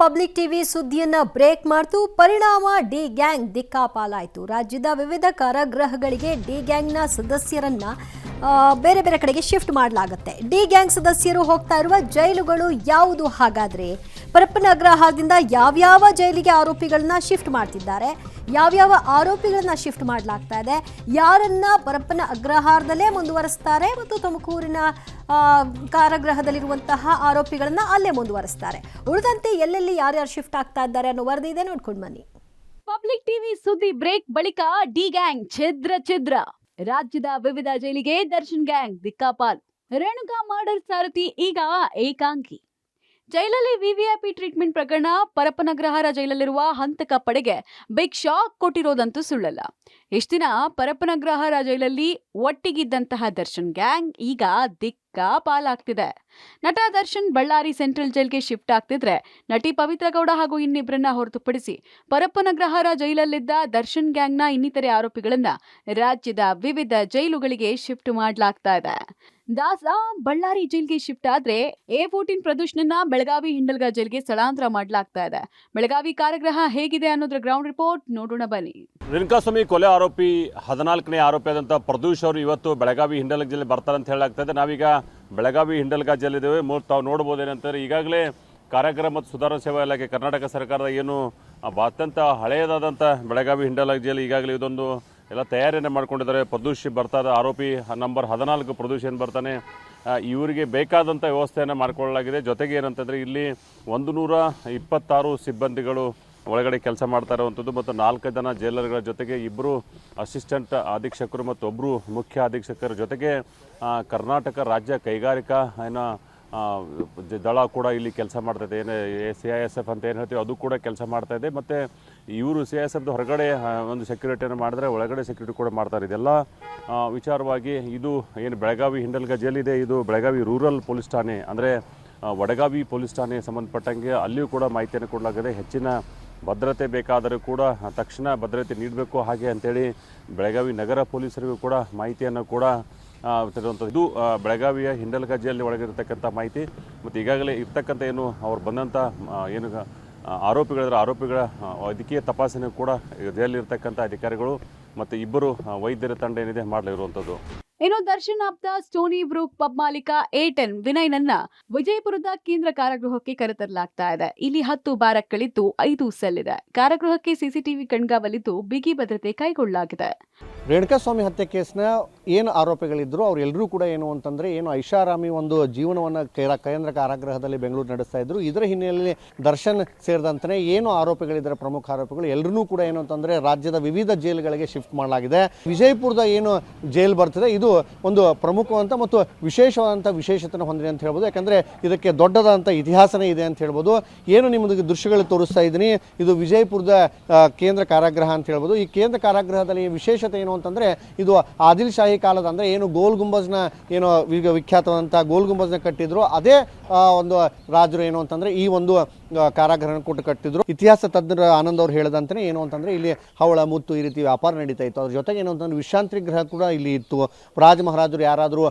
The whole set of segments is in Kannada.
ಪಬ್ಲಿಕ್ ಟಿವಿ ಸುದ್ದಿಯನ್ನ ಬ್ರೇಕ್ ಮಾಡ್ತು. ಪರಿಣಾಮ ಡಿ ಗ್ಯಾಂಗ್ ದಿಕ್ಕಾಪಾಲಾಯಿತು. ರಾಜ್ಯದ ವಿವಿಧ ಕಾರಾಗೃಹಗಳಿಗೆ ಡಿ ಗ್ಯಾಂಗ್ನ ಸದಸ್ಯರನ್ನ ಬೇರೆ ಬೇರೆ ಕಡೆಗೆ ಶಿಫ್ಟ್ ಮಾಡಲಾಗುತ್ತೆ. ಡಿ ಗ್ಯಾಂಗ್ ಸದಸ್ಯರು ಹೋಗ್ತಾ ಇರುವ ಜೈಲುಗಳು ಯಾವುದು? ಹಾಗಾದ್ರೆ ಪರಪ್ಪನ ಅಗ್ರಹಾರದಿಂದ ಯಾವ್ಯಾವ ಜೈಲಿಗೆ ಆರೋಪಿಗಳನ್ನ ಶಿಫ್ಟ್ ಮಾಡ್ತಿದ್ದಾರೆ, ಯಾವ್ಯಾವ ಆರೋಪಿಗಳನ್ನ ಶಿಫ್ಟ್ ಮಾಡಲಾಗ್ತಾ ಇದೆ, ಯಾರನ್ನ ಪರಪ್ಪನ ಅಗ್ರಹಾರದಲ್ಲೇ ಮುಂದುವರಿಸ್ತಾರೆ ಮತ್ತು ತುಮಕೂರಿನ ಕಾರಾಗೃಹದಲ್ಲಿರುವಂತಹ ಆರೋಪಿಗಳನ್ನ ಅಲ್ಲೇ ಮುಂದುವರಿಸ್ತಾರೆ, ಉಳಿದಂತೆ ಎಲ್ಲೆಲ್ಲಿ ಯಾರ್ಯಾರು ಶಿಫ್ಟ್ ಆಗ್ತಾ ಇದ್ದಾರೆ ಅನ್ನೋ ವರದಿ ಇದೆ, ನೋಡ್ಕೊಂಡು ಬನ್ನಿ. ಪಬ್ಲಿಕ್ ಟಿವಿ ಸುದ್ದಿ ಬ್ರೇಕ್ ಬಳಿಕ ಡಿ ಗ್ಯಾಂಗ್ ಛಿದ್ರ ರಾಜ್ಯದ ವಿವಿಧ ಜೈಲಿಗೆ ದರ್ಶನ್ ಗ್ಯಾಂಗ್ ದಿಕ್ಕಾಪಾಲ್. ರೇಣುಕಾ ಮರ್ಡರ್ ಸಾರಥಿ ಈಗ ಏಕಾಂಗಿ. ಜೈಲಲ್ಲಿ ವಿವಿಐಪಿ ಟ್ರೀಟ್ಮೆಂಟ್ ಪ್ರಕರಣ. ಪರಪ್ಪನಗ್ರಹಾರ ಜೈಲಲ್ಲಿರುವ ಹಂತಕ ಪಡೆಗೆ ಬಿಗ್ ಶಾಕ್ ಕೊಟ್ಟಿರೋದಂತೂ ಸುಳ್ಳಲ್ಲ. ಇಷ್ಟ ದಿನ ಪರಪ್ಪನಗ್ರಹಾರ ಜೈಲಲ್ಲಿ ಒಟ್ಟಿಗಿದ್ದಂತಹ ದರ್ಶನ್ ಗ್ಯಾಂಗ್ ಈಗ ದಿಕ್ಕಾಪಾಲಾಗ್ತಿದೆ. ನಟ ದರ್ಶನ್ ಬಳ್ಳಾರಿ ಸೆಂಟ್ರಲ್ ಜೈಲ್ಗೆ ಶಿಫ್ಟ್ ಆಗ್ತಿದ್ರೆ, ನಟಿ ಪವಿತ್ರ ಗೌಡ ಹಾಗೂ ಇನ್ನಿಬ್ಬರನ್ನ ಹೊರತುಪಡಿಸಿ ಪರಪ್ಪನಗ್ರಹಾರ ಜೈಲಲ್ಲಿದ್ದ ದರ್ಶನ್ ಗ್ಯಾಂಗ್ನ ಇನ್ನಿತರೆ ಆರೋಪಿಗಳನ್ನ ರಾಜ್ಯದ ವಿವಿಧ ಜೈಲುಗಳಿಗೆ ಶಿಫ್ಟ್ ಮಾಡಲಾಗ್ತಾ ಇದೆ. ದಾಸ ಬಳ್ಳಾರಿ ಜೈಲ್ಗೆ ಶಿಫ್ಟ್ ಆದ್ರೆ A14 ಪ್ರದೂಷಣನ್ನ ಬೆಳಗಾವಿ ಹಿಂಡಲ್ಗ ಜೈಲ್ಗೆ ಸ್ಥಳಾಂತರ ಮಾಡಲಾಗ್ತಾ ಇದೆ. ಬೆಳಗಾವಿ ಕಾರಾಗೃಹ ಹೇಗಿದೆ ಅನ್ನೋದ್ರ ಗ್ರೌಂಡ್ ರಿಪೋರ್ಟ್ ನೋಡೋಣ ಬನ್ನಿ. ರೇಣುಕಾಸ್ವಾಮಿ ಕೊಲೆ ಆರೋಪಿ 14ನೇ ಆರೋಪಿ ಆದಂತ ಪ್ರದೂಷ್ ಅವರು ಇವತ್ತು ಬೆಳಗಾವಿ ಹಿಂಡಲ್ಗ ಜೈಲಿಗೆ ಬರ್ತಾರೆ ಅಂತ ಹೇಳಲಾಗ್ತಾ ಇದೆ. ನಾವೀಗ ಬೆಳಗಾವಿ ಹಿಂಡಲ್ಗ ಜೈಲಿದ್ದೇವೆ. ತಾವು ನೋಡಬಹುದೇನಂತಾರೆ, ಈಗಾಗಲೇ ಕಾರಾಗೃಹ ಮತ್ತು ಸುಧಾರಣಾ ಸೇವಾ ಇಲಾಖೆ ಕರ್ನಾಟಕ ಸರ್ಕಾರದ ಏನು ಅತ್ಯಂತ ಹಳೆಯದಾದಂಥ ಬೆಳಗಾವಿ ಹಿಂಡಲ್ಗ ಜೈಲು ಈಗಾಗಲೇ ಇದೊಂದು ಎಲ್ಲ ತಯಾರಿಯನ್ನು ಮಾಡ್ಕೊಂಡಿದ್ದಾರೆ. ಪ್ರದೂಷ್ ಬರ್ತಾದ ಆರೋಪಿ ನಂಬರ್ 14 ಪ್ರದೂಷ್ ಏನು ಬರ್ತಾನೆ, ಇವರಿಗೆ ಬೇಕಾದಂಥ ವ್ಯವಸ್ಥೆಯನ್ನು ಮಾಡಿಕೊಳ್ಳಲಾಗಿದೆ. ಜೊತೆಗೆ ಏನಂತಂದರೆ ಇಲ್ಲಿ 126 ಸಿಬ್ಬಂದಿಗಳು ಒಳಗಡೆ ಕೆಲಸ ಮಾಡ್ತಾ ಇರುವಂಥದ್ದು ಮತ್ತು 4 ಜನ ಜೈಲರ್ಗಳ ಜೊತೆಗೆ 2 ಅಸಿಸ್ಟೆಂಟ್ ಅಧೀಕ್ಷಕರು ಮತ್ತು 1 ಮುಖ್ಯ ಅಧೀಕ್ಷಕರ ಜೊತೆಗೆ ಕರ್ನಾಟಕ ರಾಜ್ಯ ಕೈಗಾರಿಕಾ ದಳ ಕೂಡ ಇಲ್ಲಿ ಕೆಲಸ ಮಾಡ್ತಾಯಿದೆ. ಏನು CISF ಅಂತ ಏನು ಹೇಳ್ತೀವಿ ಅದು ಕೂಡ ಕೆಲಸ ಮಾಡ್ತಾಯಿದೆ. ಮತ್ತು ಇವರು CISF ಹೊರಗಡೆ ಒಂದು ಸೆಕ್ಯೂರಿಟಿಯನ್ನು ಮಾಡಿದ್ರೆ ಒಳಗಡೆ ಸೆಕ್ಯೂರಿಟಿ ಕೂಡ ಮಾಡ್ತಾರೆ. ಇದೆಲ್ಲ ವಿಚಾರವಾಗಿ ಇದು ಏನು ಬೆಳಗಾವಿ ಹಿಂಡಲ್ಗ ಜೈಲಿದೆ, ಇದು ಬೆಳಗಾವಿ ರೂರಲ್ ಪೊಲೀಸ್ ಠಾಣೆ ಅಂದರೆ ವಡಗಾವಿ ಪೊಲೀಸ್ ಠಾಣೆಗೆ ಸಂಬಂಧಪಟ್ಟಂಗೆ ಅಲ್ಲಿಯೂ ಕೂಡ ಮಾಹಿತಿಯನ್ನು ಕೊಡಲಾಗಿದೆ. ಹೆಚ್ಚಿನ ಭದ್ರತೆ ಬೇಕಾದರೂ ಕೂಡ ತಕ್ಷಣ ಭದ್ರತೆ ನೀಡಬೇಕು ಹಾಗೆ ಅಂತೇಳಿ ಬೆಳಗಾವಿ ನಗರ ಪೊಲೀಸರಿಗೂ ಕೂಡ ಮಾಹಿತಿಯನ್ನು ಕೂಡ ಇದು ಬೆಳಗಾವಿಯ ಹಿಂಡಲ್ಗ ಜೈಲಿನ ಒಳಗಿರತಕ್ಕಂಥ ಮಾಹಿತಿ. ಮತ್ತು ಈಗಾಗಲೇ ಇರ್ತಕ್ಕಂಥ ಏನು ಅವ್ರು ಬಂದಂಥ ಏನು ಆರೋಪಿಗಳ ವೈದ್ಯಕೀಯ ತಪಾಸಣೆ ಕೂಡ ಜೈಲಿರ್ತಕ್ಕಂಥ ಅಧಿಕಾರಿಗಳು ಮತ್ತು 2 ವೈದ್ಯರ ತಂಡ ಏನಿದೆ ಮಾಡಲಿರುವಂಥದ್ದು. ಇನ್ನು ದರ್ಶನ್ ಆಪ್ತ ಸ್ಟೋನಿ ಬ್ರೂಕ್ ಪಬ್ ಮಾಲೀಕ A10 ವಿನಯ್ನನ್ನ ವಿಜಯಪುರದ ಕೇಂದ್ರ ಕಾರಾಗೃಹಕ್ಕೆ ಕರೆತರಲಾಗ್ತಾ ಇದೆ. ಇಲ್ಲಿ 10 ಬ್ಯಾರಕ್ಗಳಿದ್ದು 5 ಸೆಲ್ ಇದೆ. ಕಾರಾಗೃಹಕ್ಕೆ CCTV ಕಣ್ಗಾವಲಿದ್ದು ಬಿಗಿ ಭದ್ರತೆ ಕೈಗೊಳ್ಳಲಾಗಿದೆ. ರೇಣುಕಾಸ್ವಾಮಿ ಹತ್ಯೆ ಕೇಸ್ನ ಏನು ಆರೋಪಿಗಳಿದ್ರು ಅವರೆಲ್ಲರೂ ಕೂಡ ಏನು ಅಂತಂದರೆ ಏನು ಐಷಾರಾಮಿ ಒಂದು ಜೀವನವನ್ನು ಕೇಂದ್ರ ಕಾರಾಗೃಹದಲ್ಲಿ ಬೆಂಗಳೂರು ನಡೆಸ್ತಾ ಇದ್ರು. ಇದರ ಹಿನ್ನೆಲೆಯಲ್ಲಿ ದರ್ಶನ್ ಸೇರಿದಂತೆ ಏನು ಆರೋಪಿಗಳಿದ್ದಾರೆ, ಪ್ರಮುಖ ಆರೋಪಿಗಳು ಎಲ್ಲರೂ ಕೂಡ ಏನು ಅಂತಂದರೆ ರಾಜ್ಯದ ವಿವಿಧ ಜೈಲುಗಳಿಗೆ ಶಿಫ್ಟ್ ಮಾಡಲಾಗಿದೆ. ವಿಜಯಪುರದ ಏನು ಜೈಲು ಬರ್ತಿದೆ ಇದು ಒಂದು ಪ್ರಮುಖವಂತ ಮತ್ತು ವಿಶೇಷವಾದಂಥ ವಿಶೇಷತೆಯನ್ನು ಹೊಂದಿದೆ ಅಂತ ಹೇಳ್ಬೋದು. ಯಾಕಂದರೆ ಇದಕ್ಕೆ ದೊಡ್ಡದಾದಂಥ ಇತಿಹಾಸನೇ ಇದೆ ಅಂತ ಹೇಳ್ಬೋದು. ಏನು ನಿಮಗೆ ದೃಶ್ಯಗಳು ತೋರಿಸ್ತಾ ಇದ್ದೀನಿ, ಇದು ವಿಜಯಪುರದ ಕೇಂದ್ರ ಕಾರಾಗೃಹ ಅಂತ ಹೇಳ್ಬೋದು. ಈ ಕೇಂದ್ರ ಕಾರಾಗೃಹದಲ್ಲಿ ವಿಶೇಷತೆ ಏನು ಅಂತಂದರೆ ಇದು ಆದಿಲ್ ಶಾಹಿ ಕಾಲದ ಅಂದರೆ ಏನು ಗೋಲ್ ಗುಂಬಜ್ನ ಏನು ವಿಖ್ಯಾತವಾದಂಥ ಗೋಲ್ ಗುಂಬಜ್ನ ಕಟ್ಟಿದ್ರು ಅದೇ ಒಂದು ರಾಜರು ಏನು ಅಂತಂದರೆ ಈ ಒಂದು ಕಾರಾಗೃಹ ಕೊಟ್ಟು ಕಟ್ಟಿದ್ರು. ಇತಿಹಾಸ ತಜ್ಞರ ಆನಂದ್ ಅವ್ರು ಹೇಳಿದಂತೆ ಏನು ಅಂತಂದರೆ ಇಲ್ಲಿ ಹವಳ ಮುತ್ತು ಈ ರೀತಿ ವ್ಯಾಪಾರ ನಡೀತಾ ಇತ್ತು. ಅದ್ರ ಜೊತೆಗೆ ಏನು ಅಂತಂದ್ರೆ ವಿಶ್ರಾಂತಿ ಗೃಹ ಕೂಡ ಇಲ್ಲಿ ಇತ್ತು. ರಾಜ ಮಹಾರಾಜರು ಯಾರಾದರೂ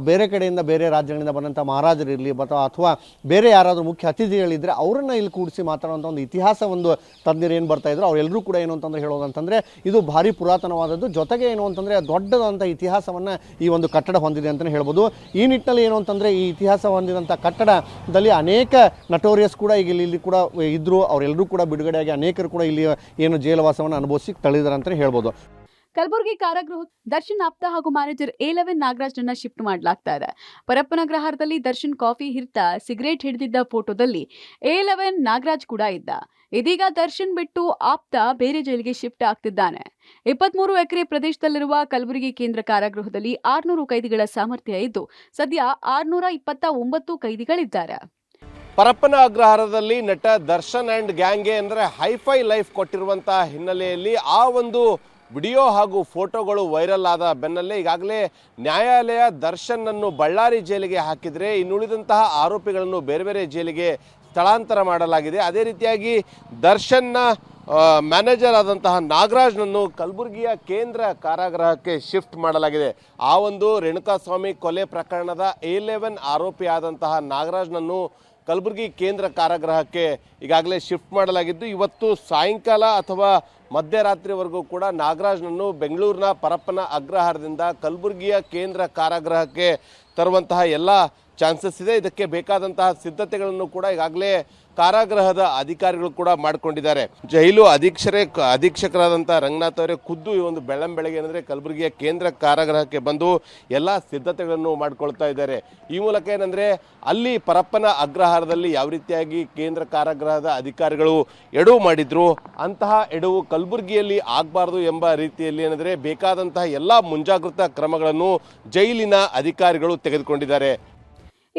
ಬೇರೆ ಕಡೆಯಿಂದ ಬೇರೆ ರಾಜ್ಯಗಳಿಂದ ಬಂದಂಥ ಮಹಾರಾಜರು ಇರಲಿ ಅಥವಾ ಬೇರೆ ಯಾರಾದರೂ ಮುಖ್ಯ ಅತಿಥಿಗಳಿದ್ದರೆ ಅವರನ್ನು ಇಲ್ಲಿ ಕೂಡಿಸಿ ಮಾತಾಡುವಂಥ ಒಂದು ಇತಿಹಾಸ ಒಂದು ತಜ್ಞರು ಏನು ಬರ್ತಾ ಇದ್ರು ಅವರೆಲ್ಲರೂ ಕೂಡ ಏನು ಅಂತಂದರೆ ಹೇಳೋದಂತಂದರೆ ಇದು ಭಾರಿ ಪುರಾತನವಾದದ್ದು. ಜೊತೆಗೆ ಏನು ಅಂತಂದರೆ ದೊಡ್ಡದಂಥ ಇತಿಹಾಸವನ್ನು ಈ ಒಂದು ಕಟ್ಟಡ ಹೊಂದಿದೆ ಅಂತಲೇ ಹೇಳ್ಬೋದು. ಈ ನಿಟ್ಟಿನಲ್ಲಿ ಏನು ಅಂತಂದರೆ ಈ ಇತಿಹಾಸ ಹೊಂದಿದಂಥ ಕಟ್ಟಡದಲ್ಲಿ ಅನೇಕ ನಟೋರಿಯಸ್ ಕೂಡ ಈಗ ಇಲ್ಲಿ ಕೂಡ ಇದ್ದರು. ಅವರೆಲ್ಲರೂ ಕೂಡ ಬಿಡುಗಡೆಯಾಗಿ ಅನೇಕರು ಕೂಡ ಇಲ್ಲಿ ಏನು ಜೈಲವಾಸವನ್ನು ಅನುಭವಿಸಿ ತಳಿದಾರೆ ಅಂತಲೇ ಹೇಳ್ಬೋದು. ಕಲಬುರಗಿ ಕಾರಾಗೃಹ ದರ್ಶನ್ ಆಪ್ತ ಹಾಗೂ ಮ್ಯಾನೇಜರ್ A11 ನಾಗರಾಜ್ನನ್ನ ಶಿಫ್ಟ್ ಮಾಡಲಾಗ್ತಾ ಇದೆ. ಪರಪ್ಪನಗ್ರಹಾರದಲ್ಲಿ ದರ್ಶನ್ ಕಾಫಿ ಹಿರ್ತಾ ಸಿಗರೇಟ್ ಹಿಡಿದಿದ್ದ ಫೋಟೋದಲ್ಲಿ A11 ನಾಗರಾಜ್ ಕೂಡ ಇದ್ದ. ಇದೀಗ ದರ್ಶನ್ ಬಿಟ್ಟು ಆಪ್ತ ಬೇರೆ ಜೈಲಿಗೆ ಶಿಫ್ಟ್ ಆಗ್ತಿದ್ದಾನೆ. 23 ಎಕರೆ ಪ್ರದೇಶದಲ್ಲಿರುವ ಕಲಬುರಗಿ ಕೇಂದ್ರ ಕಾರಾಗೃಹದಲ್ಲಿ 600 ಕೈದಿಗಳ ಸಾಮರ್ಥ್ಯ ಇದ್ದು ಸದ್ಯ 629 ಕೈದಿಗಳಿದ್ದಾರೆ. ಪರಪ್ಪನ ಅಗ್ರಹಾರದಲ್ಲಿ ನಟ ದರ್ಶನ್ ಅಂಡ್ ಗ್ಯಾಂಗ್ಗೆ ಅಂದರೆ ಹೈಫೈ ಲೈಫ್ ಕೊಟ್ಟಿರುವಂತಹ ಹಿನ್ನೆಲೆಯಲ್ಲಿ ಆ ಒಂದು ವಿಡಿಯೋ ಹಾಗೂ ಫೋಟೋಗಳು ವೈರಲ್ ಆದ ಬೆನ್ನಲ್ಲೇ ಈಗಾಗಲೇ ನ್ಯಾಯಾಲಯ ದರ್ಶನ್ನನ್ನು ಬಳ್ಳಾರಿ ಜೈಲಿಗೆ ಹಾಕಿದರೆ ಇನ್ನುಳಿದಂತಹ ಆರೋಪಿಗಳನ್ನು ಬೇರೆ ಬೇರೆ ಜೈಲಿಗೆ ಸ್ಥಳಾಂತರ ಮಾಡಲಾಗಿದೆ. ಅದೇ ರೀತಿಯಾಗಿ ದರ್ಶನ್ನ ಮ್ಯಾನೇಜರ್ ಆದಂತಹ ನಾಗರಾಜ್ನನ್ನು ಕಲಬುರಗಿಯ ಕೇಂದ್ರ ಕಾರಾಗೃಹಕ್ಕೆ ಶಿಫ್ಟ್ ಮಾಡಲಾಗಿದೆ. ಆ ಒಂದು ರೇಣುಕಾಸ್ವಾಮಿ ಕೊಲೆ ಪ್ರಕರಣದ A11 ಆರೋಪಿ ಆದಂತಹ ನಾಗರಾಜ್ನನ್ನು ಕಲಬುರಗಿ ಕೇಂದ್ರ ಕಾರಾಗೃಹಕ್ಕೆ ಈಗಾಗಲೇ ಶಿಫ್ಟ್ ಮಾಡಲಾಗಿದ್ದು ಇವತ್ತು ಸಾಯಂಕಾಲ ಅಥವಾ ಮಧ್ಯರಾತ್ರಿವರೆಗೂ ಕೂಡ ನಾಗರಾಜ್ನನ್ನು ಬೆಂಗಳೂರಿನ ಪರಪ್ಪನ ಅಗ್ರಹಾರದಿಂದ ಕಲಬುರಗಿಯ ಕೇಂದ್ರ ಕಾರಾಗೃಹಕ್ಕೆ ತರುವಂತಹ ಎಲ್ಲ ಚಾನ್ಸಸ್ ಇದೆ. ಇದಕ್ಕೆ ಬೇಕಾದಂತಹ ಸಿದ್ಧತೆಗಳನ್ನು ಕೂಡ ಈಗಾಗಲೇ ಕಾರಾಗೃಹದ ಅಧಿಕಾರಿಗಳು ಕೂಡ ಮಾಡಿಕೊಂಡಿದ್ದಾರೆ. ಜೈಲು ಅಧೀಕ್ಷಕರಾದಂಥ ರಂಗನಾಥ್ ಅವರೇ ಖುದ್ದು ಈ ಒಂದು ಬೆಳಗ್ಗೆ ಏನಂದರೆ ಕಲಬುರಗಿಯ ಕೇಂದ್ರ ಕಾರಾಗೃಹಕ್ಕೆ ಬಂದು ಎಲ್ಲ ಸಿದ್ಧತೆಗಳನ್ನು ಮಾಡಿಕೊಳ್ತಾ ಇದ್ದಾರೆ. ಈ ಮೂಲಕ ಏನಂದರೆ ಅಲ್ಲಿ ಪರಪ್ಪನ ಅಗ್ರಹಾರದಲ್ಲಿ ಯಾವ ರೀತಿಯಾಗಿ ಕೇಂದ್ರ ಕಾರಾಗೃಹದ ಅಧಿಕಾರಿಗಳು ಎಡವು ಮಾಡಿದ್ರು ಅಂತಹ ಎಡವು ಕಲಬುರಗಿಯಲ್ಲಿ ಆಗಬಾರ್ದು ಎಂಬ ರೀತಿಯಲ್ಲಿ ಏನಂದರೆ ಬೇಕಾದಂತಹ ಎಲ್ಲ ಮುಂಜಾಗ್ರತಾ ಕ್ರಮಗಳನ್ನು ಜೈಲಿನ ಅಧಿಕಾರಿಗಳು ತೆಗೆದುಕೊಂಡಿದ್ದಾರೆ.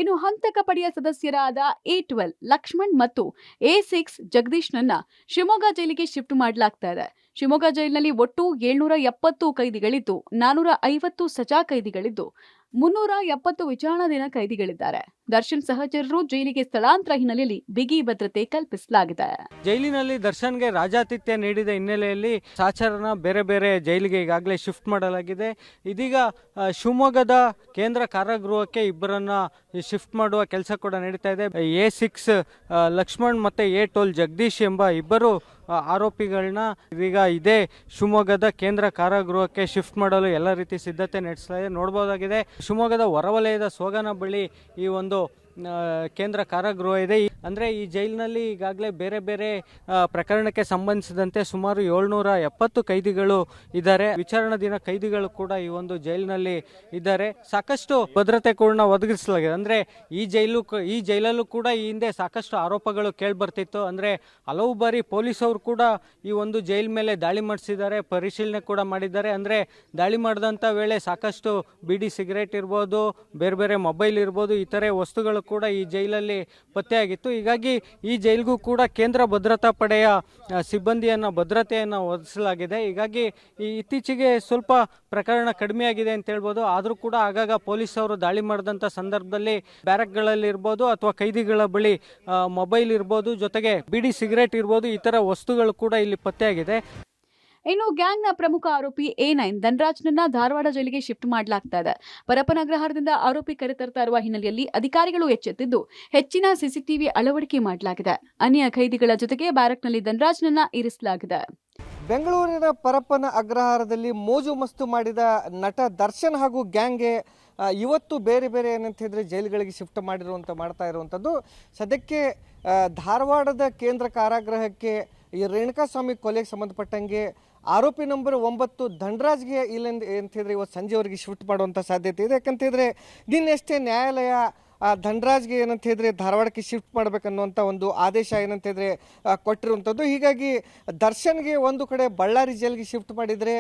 ಇನ್ನು ಹಂತಕ ಪಡೆಯ ಸದಸ್ಯರಾದ A12 ಲಕ್ಷ್ಮಣ್ ಮತ್ತು A6 ಜಗದೀಶ್ನನ್ನ ಶಿವಮೊಗ್ಗ ಜೈಲಿಗೆ ಶಿಫ್ಟ್ ಮಾಡಲಾಗ್ತಾ ಇದೆ. ಶಿವಮೊಗ್ಗ ಜೈಲಿನಲ್ಲಿ ಒಟ್ಟು 770 ಕೈದಿಗಳಿದ್ದು 450 ಸಜಾ ಕೈದಿಗಳಿದ್ದು 370 ವಿಚಾರಣಾಧೀನ ಕೈದಿಗಳಿದ್ದಾರೆ. ದರ್ಶನ್ ಸಹಚರರು ಜೈಲಿಗೆ ಸ್ಥಳಾಂತರ ಹಿನ್ನೆಲೆಯಲ್ಲಿ ಬಿಗಿ ಭದ್ರತೆ ಕಲ್ಪಿಸಲಾಗಿದೆ. ಜೈಲಿನಲ್ಲಿ ದರ್ಶನ್ಗೆ ರಾಜಾತಿಥ್ಯ ನೀಡಿದ ಹಿನ್ನೆಲೆಯಲ್ಲಿ ಸಹಚರನ ಬೇರೆ ಬೇರೆ ಜೈಲಿಗೆ ಈಗಾಗಲೇ ಶಿಫ್ಟ್ ಮಾಡಲಾಗಿದೆ. ಇದೀಗ ಶಿವಮೊಗ್ಗದ ಕೇಂದ್ರ ಕಾರಾಗೃಹಕ್ಕೆ ಇಬ್ಬರನ್ನ ಶಿಫ್ಟ್ ಮಾಡುವ ಕೆಲಸ ಕೂಡ ನಡೀತಾ ಇದೆ. A6 ಲಕ್ಷ್ಮಣ್ ಮತ್ತು A12 ಜಗದೀಶ್ ಎಂಬ ಇಬ್ಬರು ಆರೋಪಿಗಳನ್ನ ಇದೀಗ ಇದೇ ಶಿವಮೊಗ್ಗದ ಕೇಂದ್ರ ಕಾರಾಗೃಹಕ್ಕೆ ಶಿಫ್ಟ್ ಮಾಡಲು ಎಲ್ಲ ರೀತಿ ಸಿದ್ಧತೆ ನಡೆಸಲಾಗಿದೆ. ನೋಡಬಹುದಾಗಿದೆ ಶಿವಮೊಗ್ಗದ ಹೊರವಲಯದ ಸೋಗನ ಬಳಿ ಈ ಒಂದು ಕೇಂದ್ರ ಕಾರಾಗೃಹ ಇದೆ. ಅಂದರೆ ಈ ಜೈಲಿನಲ್ಲಿ ಈಗಾಗಲೇ ಬೇರೆ ಬೇರೆ ಪ್ರಕರಣಕ್ಕೆ ಸಂಬಂಧಿಸಿದಂತೆ ಸುಮಾರು 770 ಕೈದಿಗಳು ಇದ್ದಾರೆ. ವಿಚಾರಣಾಧೀನ ಕೈದಿಗಳು ಕೂಡ ಈ ಒಂದು ಜೈಲಿನಲ್ಲಿ ಇದ್ದಾರೆ. ಸಾಕಷ್ಟು ಭದ್ರತೆ ಕೂಡ ಒದಗಿಸಲಾಗಿದೆ. ಅಂದರೆ ಈ ಜೈಲಲ್ಲೂ ಕೂಡ ಈ ಹಿಂದೆ ಸಾಕಷ್ಟು ಆರೋಪಗಳು ಕೇಳಿಬರ್ತಿತ್ತು. ಅಂದರೆ ಹಲವು ಬಾರಿ ಪೊಲೀಸವರು ಕೂಡ ಈ ಒಂದು ಜೈಲ್ ಮೇಲೆ ದಾಳಿ ಮಾಡಿಸಿದ್ದಾರೆ, ಪರಿಶೀಲನೆ ಕೂಡ ಮಾಡಿದ್ದಾರೆ. ಅಂದರೆ ದಾಳಿ ಮಾಡಿದಂಥ ವೇಳೆ ಸಾಕಷ್ಟು ಬಿಡಿ ಸಿಗರೇಟ್ ಇರ್ಬೋದು, ಬೇರೆ ಬೇರೆ ಮೊಬೈಲ್ ಇರ್ಬೋದು, ಇತರೆ ವಸ್ತುಗಳು ಕೂಡ ಈ ಜೈಲಲ್ಲಿ ಪತ್ತೆಯಾಗಿತ್ತು. ಹೀಗಾಗಿ ಈ ಜೈಲಿಗೂ ಕೂಡ ಕೇಂದ್ರ ಭದ್ರತಾ ಪಡೆಯ ಭದ್ರತೆಯನ್ನು ಒದಗಿಸಲಾಗಿದೆ. ಹೀಗಾಗಿ ಇತ್ತೀಚೆಗೆ ಸ್ವಲ್ಪ ಪ್ರಕರಣ ಕಡಿಮೆಯಾಗಿದೆ ಅಂತ ಹೇಳ್ಬೋದು. ಆದರೂ ಕೂಡ ಆಗಾಗ ಪೊಲೀಸರು ದಾಳಿ ಮಾಡಿದಂಥ ಸಂದರ್ಭದಲ್ಲಿ ಬ್ಯಾರಕ್ಗಳಲ್ಲಿ ಇರ್ಬೋದು ಅಥವಾ ಕೈದಿಗಳ ಬಳಿ ಮೊಬೈಲ್ ಇರ್ಬೋದು, ಜೊತೆಗೆ ಬಿಡಿ ಸಿಗರೇಟ್ ಇರ್ಬೋದು, ಇತರ ವಸ್ತುಗಳು ಕೂಡ ಇಲ್ಲಿ ಪತ್ತೆಯಾಗಿದೆ. ಇನ್ನು ಗ್ಯಾಂಗ್ನ ಪ್ರಮುಖ ಆರೋಪಿ A9 ಧನರಾಜ್ನನ್ನ ಧಾರವಾಡ ಜೈಲಿಗೆ ಶಿಫ್ಟ್ ಮಾಡಲಾಗ್ತಾ ಇದೆ. ಪರಪ್ಪನ ಅಗ್ರಹಾರದಿಂದ ಆರೋಪಿ ಕರೆತರ್ತಾ ಇರುವ ಹಿನ್ನೆಲೆಯಲ್ಲಿ ಅಧಿಕಾರಿಗಳು ಎಚ್ಚೆತ್ತಿದ್ದು ಹೆಚ್ಚಿನ ಸಿಸಿಟಿವಿ ಅಳವಡಿಕೆ ಮಾಡಲಾಗಿದೆ. ಅನ್ಯ ಖೈದಿಗಳ ಜೊತೆಗೆ ಬ್ಯಾರಕ್ನಲ್ಲಿ ಧನರಾಜ್ನನ್ನ ಇರಿಸಲಾಗಿದೆ. ಬೆಂಗಳೂರಿನ ಪರಪ್ಪನ ಅಗ್ರಹಾರದಲ್ಲಿ ಮೋಜು ಮಸ್ತು ಮಾಡಿದ ನಟ ದರ್ಶನ್ ಹಾಗೂ ಗ್ಯಾಂಗ್ಗೆ ಇವತ್ತು ಬೇರೆ ಬೇರೆ ಏನಂತಿದ್ರೆ ಜೈಲುಗಳಿಗೆ ಶಿಫ್ಟ್ ಮಾಡ್ತಾ ಇರುವಂಥದ್ದು. ಸದ್ಯಕ್ಕೆ ಧಾರವಾಡದ ಕೇಂದ್ರ ಕಾರಾಗೃಹಕ್ಕೆ ಈ ರೇಣುಕಾಸ್ವಾಮಿ ಕೊಲೆಗೆ ಸಂಬಂಧಪಟ್ಟಂಗೆ ಆರೋಪಿ ನಂಬರ್ 9 ಧನರಾಜ್ಗೆ ಇಲ್ಲಿಂದ ಏನಂತಿದ್ರೆ ಇವತ್ತು ಸಂಜೆವರೆಗೆ ಶಿಫ್ಟ್ ಮಾಡುವಂಥ ಸಾಧ್ಯತೆ ಇದೆ. ಯಾಕಂತಿದ್ರೆ ನಿನ್ನೆಷ್ಟೇ ನ್ಯಾಯಾಲಯ ಧನರಾಜ್ಗೆ ಏನಂತಿದ್ರೆ ಧಾರವಾಡಕ್ಕೆ ಶಿಫ್ಟ್ ಮಾಡಬೇಕನ್ನುವಂಥ ಒಂದು ಆದೇಶ ಏನಂತಿದ್ರೆ ಕೊಟ್ಟಿರುವಂಥದ್ದು. ಹೀಗಾಗಿ ದರ್ಶನ್ಗೆ ಒಂದು ಕಡೆ ಬಳ್ಳಾರಿ ಜೈಲಿಗೆ ಶಿಫ್ಟ್ ಮಾಡಿದರೆ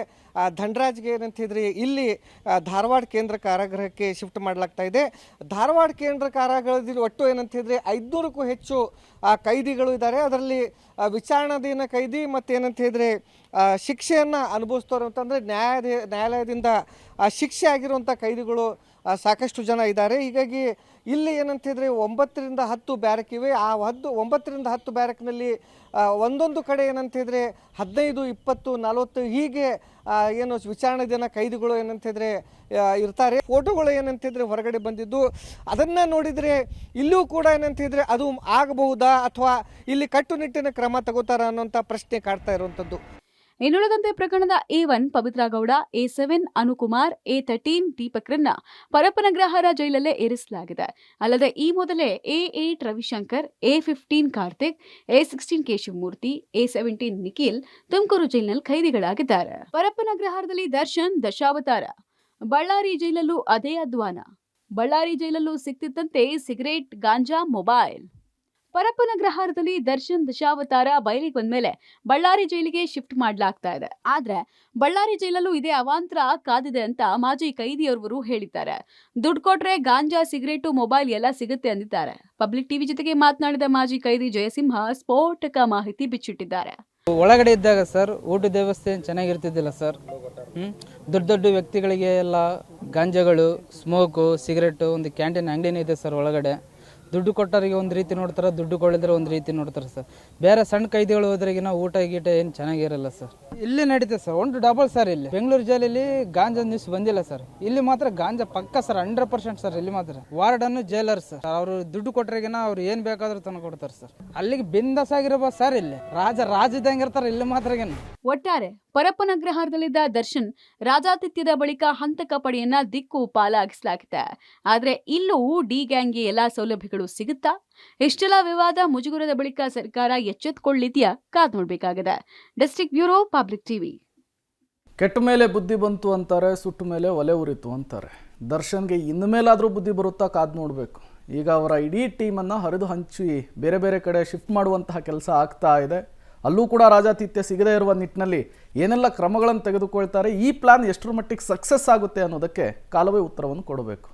ಧನರಾಜ್ಗೆ ಏನಂತಿದ್ರೆ ಇಲ್ಲಿ ಧಾರವಾಡ ಕೇಂದ್ರ ಕಾರಾಗೃಹಕ್ಕೆ ಶಿಫ್ಟ್ ಮಾಡಲಾಗ್ತಾ ಇದೆ. ಧಾರವಾಡ ಕೇಂದ್ರ ಕಾರಾಗೃಹದಲ್ಲಿ ಒಟ್ಟು ಏನಂತಿದ್ರೆ 500ಕ್ಕೂ ಹೆಚ್ಚು ಕೈದಿಗಳು ಇದ್ದಾರೆ. ಅದರಲ್ಲಿ ವಿಚಾರಣಾಧೀನ ಕೈದಿ ಮತ್ತು ಏನಂತಿದ್ರೆ ಶಿಕ್ಷೆಯನ್ನು ಅನುಭವಿಸ್ತವ್ರು ಅಂತಂದರೆ ನ್ಯಾಯಾಲಯದಿಂದ ಶಿಕ್ಷೆ ಆಗಿರುವಂಥ ಕೈದಿಗಳು ಸಾಕಷ್ಟು ಜನ ಇದ್ದಾರೆ. ಹೀಗಾಗಿ ಇಲ್ಲಿ ಏನಂತಿದ್ರೆ 9 ರಿಂದ 10 ಬ್ಯಾರಕ್ ಇವೆ. ಆ 9 ರಿಂದ 10 ಬ್ಯಾರಕ್ನಲ್ಲಿ ಒಂದೊಂದು ಕಡೆ ಏನಂತಿದ್ರೆ 15, 20, 40 ಹೀಗೆ ಏನು ವಿಚಾರಣಾಧೀನ ಕೈದಿಗಳು ಏನಂತಿದ್ರೆ ಇರ್ತಾರೆ. ಫೋಟೋಗಳು ಏನಂತಿದ್ರೆ ಹೊರಗಡೆ ಬಂದಿದ್ದು ಅದನ್ನು ನೋಡಿದರೆ ಇಲ್ಲೂ ಕೂಡ ಏನಂತಿದ್ರೆ ಅದು ಆಗಬಹುದಾ ಅಥವಾ ಇಲ್ಲಿ ಕಟ್ಟುನಿಟ್ಟಿನ ಕ್ರಮ ತಗೋತಾರ ಅನ್ನೋಂಥ ಪ್ರಶ್ನೆ ಕಾಡ್ತಾ ಇರುವಂಥದ್ದು. ಇನ್ನುಳಿದಂತೆ ಪ್ರಕರಣದ A1 Pavithra Gowda, A7 Anukumar, A13 ದೀಪಕ್ರನ್ನ ಪರಪ್ಪನಗ್ರಹಾರ ಜೈಲಲ್ಲೇ ಇರಿಸಲಾಗಿದೆ. ಅಲ್ಲದೆ ಈ ಮೊದಲೇ A8 Ravishankar, A15 Karthik, A16 Keshavamurthy, A17 Nikhil Tumakuru ಜೈಲಿನಲ್ಲಿ ಖೈದಿಗಳಾಗಿದ್ದಾರೆ. ಪರಪ್ಪನಗ್ರಹಾರದಲ್ಲಿ ದರ್ಶನ್ ದಶಾವತಾರ, ಬಳ್ಳಾರಿ ಜೈಲಲ್ಲೂ ಅದೇ ಅಧ್ವಾನ. ಬಳ್ಳಾರಿ ಜೈಲಲ್ಲೂ ಸಿಕ್ತಿದ್ದಂತೆ ಸಿಗರೇಟ್, ಗಾಂಜಾ, ಮೊಬೈಲ್. ಪರಪ್ಪನಗ್ರಹಾರದಲ್ಲಿ ದರ್ಶನ್ ದಶಾವತಾರ ಬಯಲಿಗೆ ಬಂದ್ಮೇಲೆ ಬಳ್ಳಾರಿ ಜೈಲಿಗೆ ಶಿಫ್ಟ್ ಮಾಡಲಾಗ್ತಾ ಇದೆ. ಆದ್ರೆ ಬಳ್ಳಾರಿ ಜೈಲಲ್ಲೂ ಇದೇ ಅವಾಂತರ ಕಾದಿದೆ ಅಂತ ಮಾಜಿ ಕೈದಿಯವರು ಹೇಳಿದ್ದಾರೆ. ದುಡ್ಡು ಕೊಟ್ರೆ ಗಾಂಜಾ, ಸಿಗರೇಟು, ಮೊಬೈಲ್ ಎಲ್ಲ ಸಿಗುತ್ತೆ ಅಂದಿದ್ದಾರೆ. ಪಬ್ಲಿಕ್ ಟಿವಿ ಜೊತೆಗೆ ಮಾತನಾಡಿದ ಮಾಜಿ ಕೈದಿ ಜಯಸಿಂಹ ಸ್ಫೋಟಕ ಮಾಹಿತಿ ಬಿಚ್ಚಿಟ್ಟಿದ್ದಾರೆ. ಒಳಗಡೆ ಇದ್ದಾಗ ಸರ್ ಊಟದ ವ್ಯವಸ್ಥೆ ಚೆನ್ನಾಗಿರ್ತಿದ್ದಿಲ್ಲ ಸರ್. ದೊಡ್ಡ ವ್ಯಕ್ತಿಗಳಿಗೆ ಎಲ್ಲ ಗಾಂಜಾಗಳು, ಸ್ಮೋಕು, ಸಿಗರೇಟು, ಒಂದು ಕ್ಯಾಂಟೀನ್ ಅಂಗಡಿನೇ ಇದೆ ಸರ್ ಒಳಗಡೆ. ದುಡ್ಡು ಕೊಟ್ಟವರಿಗೆ ಒಂದು ರೀತಿ ನೋಡ್ತಾರೆ, ದುಡ್ಡು ಕೊಡಿದ್ರೆ ಒಂದು ರೀತಿ ನೋಡ್ತಾರೆ ಸರ್. ಬೇರೆ ಸಣ್ಣ ಕೈದಿಗಳು ಹೋದ್ರೆಗಿನ ಊಟ ಗೀಟ ಏನು ಚೆನ್ನಾಗಿರಲ್ಲ ಸರ್. ಇಲ್ಲಿ ನಡೀತೆ ಸರ್, 1 ಡಬಲ್ ಸರ್. ಇಲ್ಲಿ ಬೆಂಗಳೂರು ಜೈಲಲ್ಲಿ ಗಾಂಜಾ ನ್ಯೂಸ್ ಬಂದಿಲ್ಲ ಸರ್. ಇಲ್ಲಿ ಮಾತ್ರ ಗಾಂಜಾ ಪಕ್ಕ ಸರ್, 100% ಸರ್. ಇಲ್ಲಿ ಮಾತ್ರ ವಾರ್ಡನ್ನು ಜೈಲರ್ ಸರ್, ಅವರು ದುಡ್ಡು ಕೊಟ್ರಿಗಿನ ಅವ್ರು ಏನ್ ಬೇಕಾದ್ರೂ ತಂದು ಕೊಡ್ತಾರೆ ಸರ್. ಅಲ್ಲಿಗೆ ಬಿಂದಾಸ್ ಆಗಿರಬಹುದು ಸರ್. ಇಲ್ಲಿ ರಾಜದಂಗೆ ಇರ್ತಾರೆ ಇಲ್ಲಿ ಮಾತ್ರ. ಒಟ್ಟಾರೆ ಪರಪ್ಪನ ಅಗ್ರಹಾರದಲ್ಲಿದ್ದ ದರ್ಶನ್ ರಾಜಾತಿಥ್ಯದ ಬಳಿಕ ಹಂತಕ ಪಡೆಯನ್ನ ದಿಕ್ಕು ಪಾಲಾಗಿಸಲಾಗಿದೆ. ಆದ್ರೆ ಇಲ್ಲೂ ಡಿ ಗ್ಯಾಂಗ್ಗೆ ಎಲ್ಲಾ ಸೌಲಭ್ಯಗಳು ಸಿಗುತ್ತಾ? ಇಷ್ಟೆಲ್ಲ ವಿವಾದ ಮುಜುಗರದ ಬಳಿಕ ಸರ್ಕಾರ ಎಚ್ಚೆತ್ತುಕೊಳ್ಳಿದೆಯಾ? ಕಾದ್ ನೋಡ್ಬೇಕಾಗಿದೆ. District bureau, public TV. ಕೆಟ್ಟ ಮೇಲೆ ಬುದ್ಧಿ ಬಂತು ಅಂತಾರೆ, ಸುಟ್ಟ ಮೇಲೆ ಒಲೆ ಉರಿತು ಅಂತಾರೆ. ದರ್ಶನ್ಗೆ ಇನ್ನು ಮೇಲಾದರೂ ಬುದ್ಧಿ ಬರುತ್ತಾ? ಕಾದು ನೋಡಬೇಕು. ಈಗ ಅವರ ಇಡೀ ಟೀಮನ್ನು ಹರಿದು ಹಂಚಿ ಬೇರೆ ಬೇರೆ ಕಡೆ ಶಿಫ್ಟ್ ಮಾಡುವಂತಹ ಕೆಲಸ ಆಗ್ತಾ ಇದೆ. ಅಲ್ಲೂ ಕೂಡ ರಾಜಾತಿಥ್ಯ ಸಿಗದೇ ಇರುವ ನಿಟ್ಟಿನಲ್ಲಿ ಏನೆಲ್ಲ ಕ್ರಮಗಳನ್ನು ತೆಗೆದುಕೊಳ್ತಾರೆ, ಈ ಪ್ಲಾನ್ ಎಷ್ಟರ ಮಟ್ಟಿಗೆ ಸಕ್ಸಸ್ ಆಗುತ್ತೆ ಅನ್ನೋದಕ್ಕೆ ಕಾಲವೇ ಉತ್ತರವನ್ನು ಕೊಡಬೇಕು.